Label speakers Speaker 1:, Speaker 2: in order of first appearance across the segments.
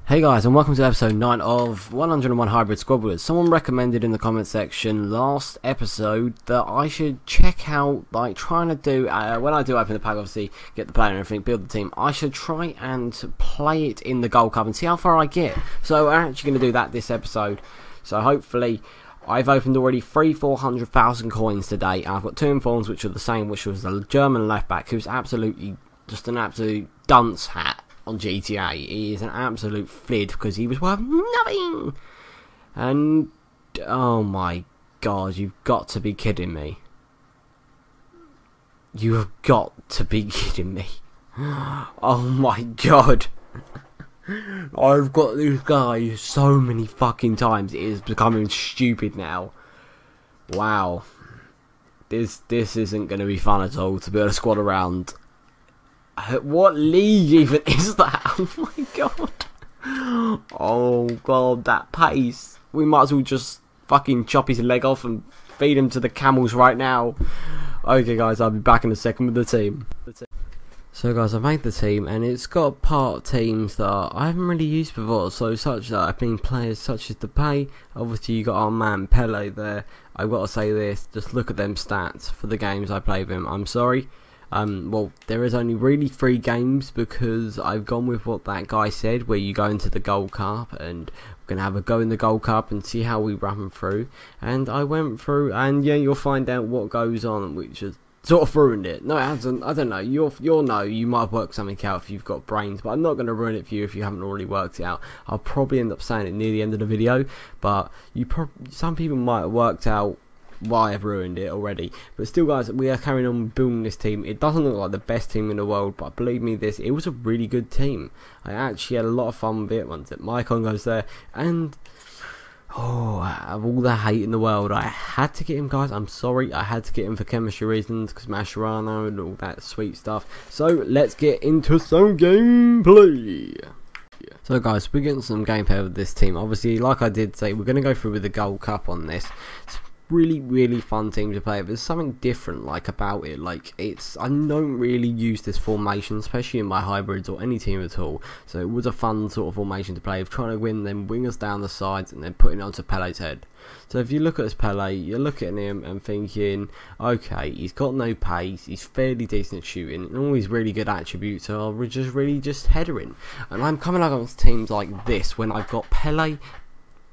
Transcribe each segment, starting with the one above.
Speaker 1: Hey guys, and welcome to episode 9 of 101 Hybrid Squabblers. Someone recommended in the comment section last episode that I should check out, like, trying to do, when I do open the pack, obviously, get the player and everything, build the team, I should try and play it in the Gold Cup and see how far I get. So I'm actually going to do that this episode. So hopefully, I've opened already 400,000 coins today, and I've got two informs which are the same, which was the German left back, who's absolutely, just an absolute dunce hat on GTA. He is an absolute fid because he was worth nothing. And oh my god, you've got to be kidding me. You have got to be kidding me. Oh my god. I've got this guy so many fucking times. It is becoming stupid now. Wow. This isn't going to be fun at all to build a squad around. What league even is that? Oh my god. Oh god, that pace. We might as well just fucking chop his leg off and feed him to the camels right now. Okay guys, I'll be back in a second with the team. So guys, I've made the team and it's got part teams that I haven't really used before. So such that I've been players such as Depay. Obviously you got our man Pele there. I've got to say this, just look at them stats for the games I played with him. I'm sorry. Well, there is only really 3 games because I've gone with what that guy said, where you go into the Gold Cup and we're going to have a go in the Gold Cup and see how we run through. And I went through, and yeah, you'll find out what goes on, which has sort of ruined it. No, it hasn't. I don't know. You'll know. You might have worked something out if you've got brains, but I'm not going to ruin it for you if you haven't already worked it out. I'll probably end up saying it near the end of the video, but some people might have worked out why I've ruined it already. But still guys, we are carrying on building this team. It doesn't look like the best team in the world, but believe me, it was a really good team. I actually had a lot of fun with it once my icon goes there. And of all the hate in the world, I had to get him, guys. I'm sorry, I had to get him for chemistry reasons, because Mascherano and all that sweet stuff. So let's get into some gameplay. So guys, we're getting some gameplay with this team. Obviously, like I did say, we're going to go through with the Gold Cup on this. It's really fun team to play. There's something different about it. I don't really use this formation, especially in my hybrids or any team at all. So it was a fun sort of formation to play with, trying to win them wingers down the sides and then putting it onto Pele's head. So if you look at this Pele, you're looking at him and thinking, okay, he's got no pace, he's fairly decent at shooting, and all his really good attributes are just headering. And I'm coming up against teams like this when I've got Pele,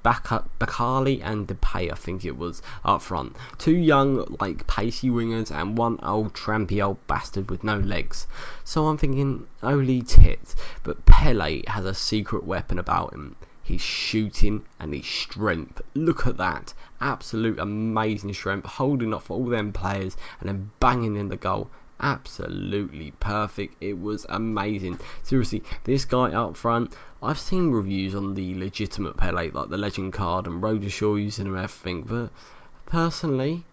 Speaker 1: Bakali and Depay, I think it was, up front. 2 young, pacey wingers and 1 old trampy old bastard with no legs. So I'm thinking, holy tits. But Pele has a secret weapon about him. He's shooting and his strength. Look at that. Absolute amazing strength. Holding off all them players and then banging in the goal. Absolutely perfect. It was amazing. Seriously, this guy up front, I've seen reviews on the legitimate Pele, like the legend card and Road to Shore using and everything, but personally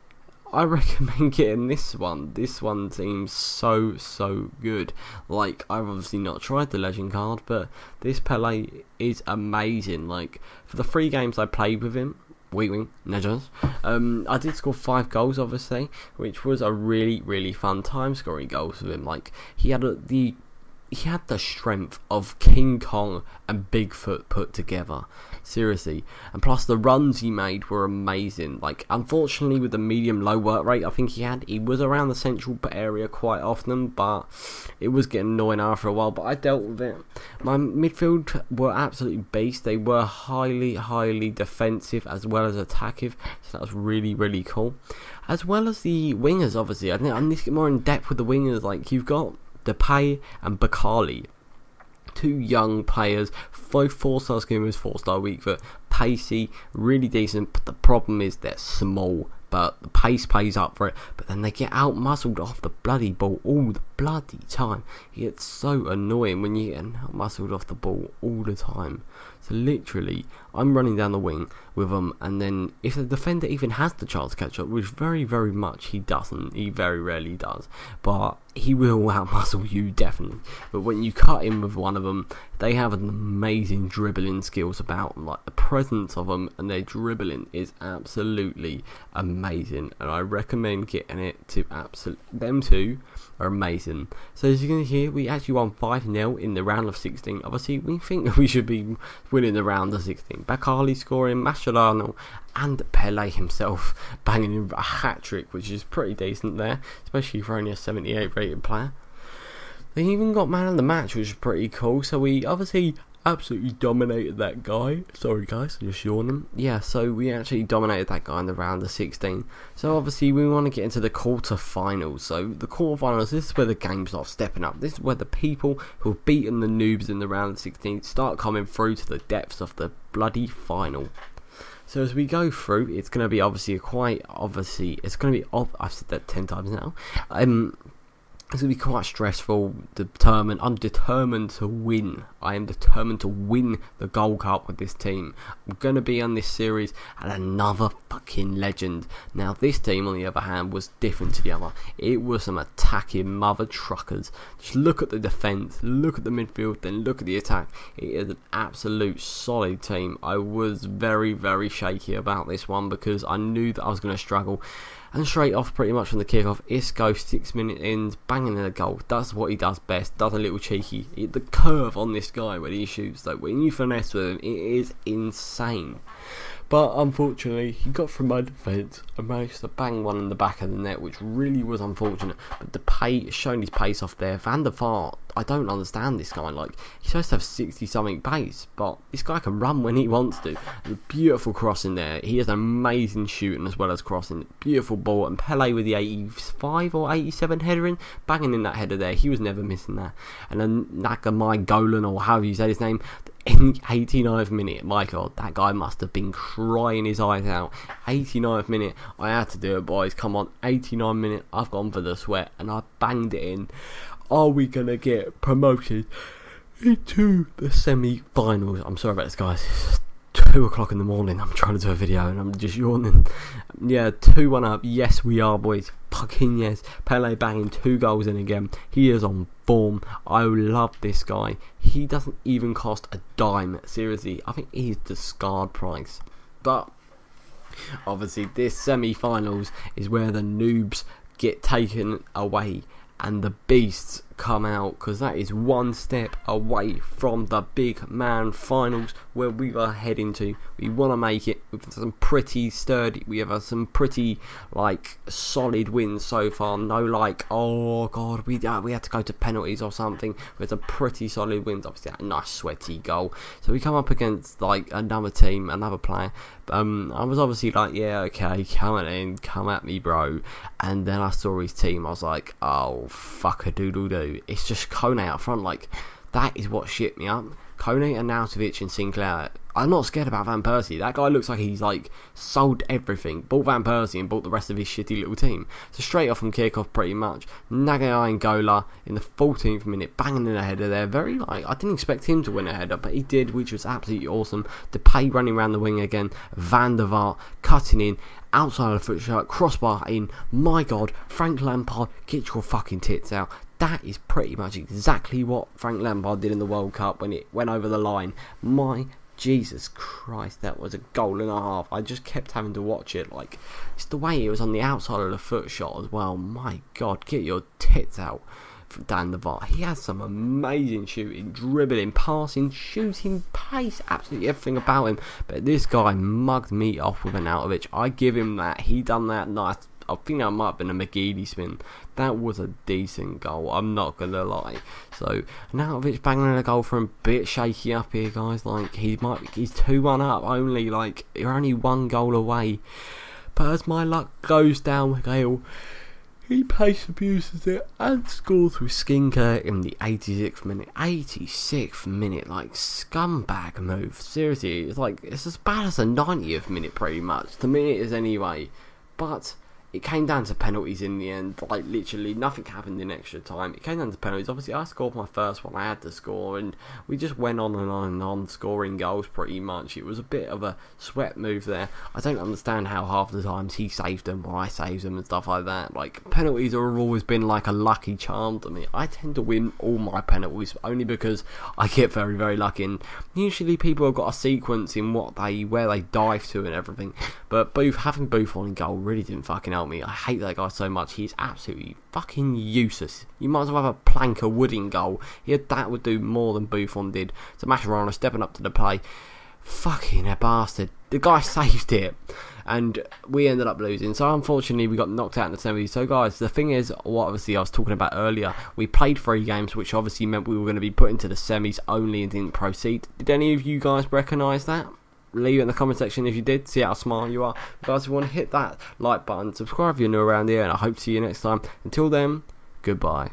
Speaker 1: I recommend getting this one. This one seems so good. I've obviously not tried the legend card, but this Pele is amazing. For the 3 games I played with him, I did score 5 goals, obviously, which was a really fun time scoring goals with him. He had the strength of King Kong and Bigfoot put together. Seriously. And plus the runs he made were amazing. Unfortunately with the medium low work rate I think he was around the central area quite often, but it was getting annoying after a while, but I dealt with it. My midfield were absolutely beast. They were highly defensive as well as attacking, so that was really cool. As well as the wingers, obviously. I need to get more in depth with the wingers. You've got Depay and Bakali, 2 young players, both 4-star skimmers, 4-star weak foot, pacey, really decent, but the problem is they're small, but the pace pays up for it, but then they get out muscled off the bloody ball all the bloody time. It's so annoying when you get out muscled off the ball all the time. So literally, I'm running down the wing with them, and then if the defender even has the chance to catch up, which very much he doesn't, he very rarely does, but he will outmuscle you definitely. But when you cut in with one of them, they have an amazing dribbling skills about them. The presence of them and their dribbling is absolutely amazing, and I recommend getting it to them 2 are amazing. beaten. So as you can hear, we actually won 5-0 in the round of 16. Obviously, we think we should be winning the round of 16. Bakali scoring, Mascherano and Pele himself banging in a hat-trick, which is pretty decent there, especially for only a 78 rated player. They even got man of the match, which is pretty cool. So we obviously absolutely dominated that guy. Sorry guys, I'm just yawning. Yeah, so we actually dominated that guy in the round of 16. So obviously we want to get into the quarterfinals. So the quarterfinals, this is where the game starts stepping up. This is where the people who have beaten the noobs in the round of 16 start coming through to the depths of the bloody final. So as we go through, it's going to be obviously it's going to be, I've said that 10 times now, it's going to be quite stressful, determined. I'm determined to win. I am determined to win the Gold Cup with this team. I'm going to be on this series and another fucking legend. Now, this team, on the other hand, was different to the other. It was some attacking mother truckers. Just look at the defence, look at the midfield, then look at the attack. It is an absolute solid team. I was very, very shaky about this one because I knew that I was going to struggle. And straight off, pretty much from the kickoff, Isco 6 minutes in, banging in a goal. That's what he does best. Does a little cheeky. The curve on this guy when he shoots, though, when you finesse with him, it is insane. But unfortunately, he got through my defence and managed to bang one in the back of the net, which really was unfortunate. But the showing his pace off there. Van der Vaart, I don't understand this guy. Like, he's supposed to have 60-something pace, but this guy can run when he wants to. A beautiful crossing there. He has an amazing shooting as well as crossing. Beautiful ball. And Pele with the 85 or 87 header in, banging in that header there. He was never missing that. And then Nakamai Golan, or however you say his name, in the 89th minute, my god, that guy must have been crying his eyes out. 89th minute, I had to do it, boys. Come on, 89th minute, I've gone for the sweat and I banged it in. Are we gonna get promoted into the semi-finals? I'm sorry about this, guys. It's 2 o'clock in the morning. I'm trying to do a video and I'm just yawning. Yeah, 2-1 up. Yes, we are, boys. Fucking yes. Pele banging 2 goals in again. He is on form. I love this guy. He doesn't even cost a dime. Seriously, I think he's discard price. But obviously, this semi-finals is where the noobs get taken away and the beasts come out, because that is one step away from the big man finals where we are heading to. We want to make it with some pretty sturdy, we have some pretty like solid wins so far. No like, oh god, we had to go to penalties or something. With some pretty solid wins. Obviously a nice sweaty goal. So we come up against like another team, another player. I was obviously like, yeah, okay, come at me, bro. And then I saw his team. I was like, oh fuck a doodle doo. It's just Kone up front. Like, that is what shit me up. Kone, Arnautovic and Sinclair. I'm not scared about Van Persie. That guy looks like he's like sold everything. Bought Van Persie and bought the rest of his shitty little team. So straight off from kickoff, pretty much. Nagai and Gola in the 14th minute, banging in a header there. Very like, I didn't expect him to win a header, but he did, which was absolutely awesome. Depay running around the wing again. Van der Vaart cutting in. Outside of the foot shot, crossbar in. My god, Frank Lampard, get your fucking tits out. That is pretty much exactly what Frank Lampard did in the World Cup when it went over the line. My Jesus Christ, that was a goal and a half. I just kept having to watch it. Like, it's the way it was on the outside of the foot shot as well. My god, get your tits out. Dan the Vaart. He has some amazing shooting, dribbling, passing, shooting, pace, absolutely everything about him. But this guy mugged me off with an Arnautovic. I give him that. He done that nice. I think that might have been a McGeady spin. That was a decent goal, I'm not gonna lie. So Arnautovic banging a goal from a bit shaky up here, guys. Like, he's 2-1 up only. Like, you're only 1 goal away. But as my luck goes down, Gale, he pace abuses it and scores with Skinker in the 86th minute. 86th minute, like, scumbag move. Seriously, it's like, it's as bad as the 90th minute pretty much. To me it is anyway. But it came down to penalties in the end. Like, literally nothing happened in extra time. It came down to penalties. Obviously I scored my first one. I had to score, and we just went on and on and on scoring goals pretty much. It was a bit of a sweat move there. I don't understand how half the times he saved them or I saved them and stuff like that. Like, penalties have always been like a lucky charm to me. I tend to win all my penalties only because I get very, very lucky, and usually people have got a sequence in where they dive to and everything. But having Booth on in goal really didn't fucking help help me. I hate that guy so much. He's absolutely fucking useless. You might as well have a plank, a wood in goal. That would do more than Buffon did. So Mascherano stepping up to the play. Fucking a bastard. The guy saved it. And we ended up losing. So unfortunately we got knocked out in the semis. So guys, the thing is, what obviously I was talking about earlier, we played 3 games, which obviously meant we were going to be put into the semis only and didn't proceed. Did any of you guys recognise that? Leave it in the comment section if you did. See how smart you are. Guys, if you want to hit that like button, subscribe if you're new around here, and I hope to see you next time. Until then, goodbye.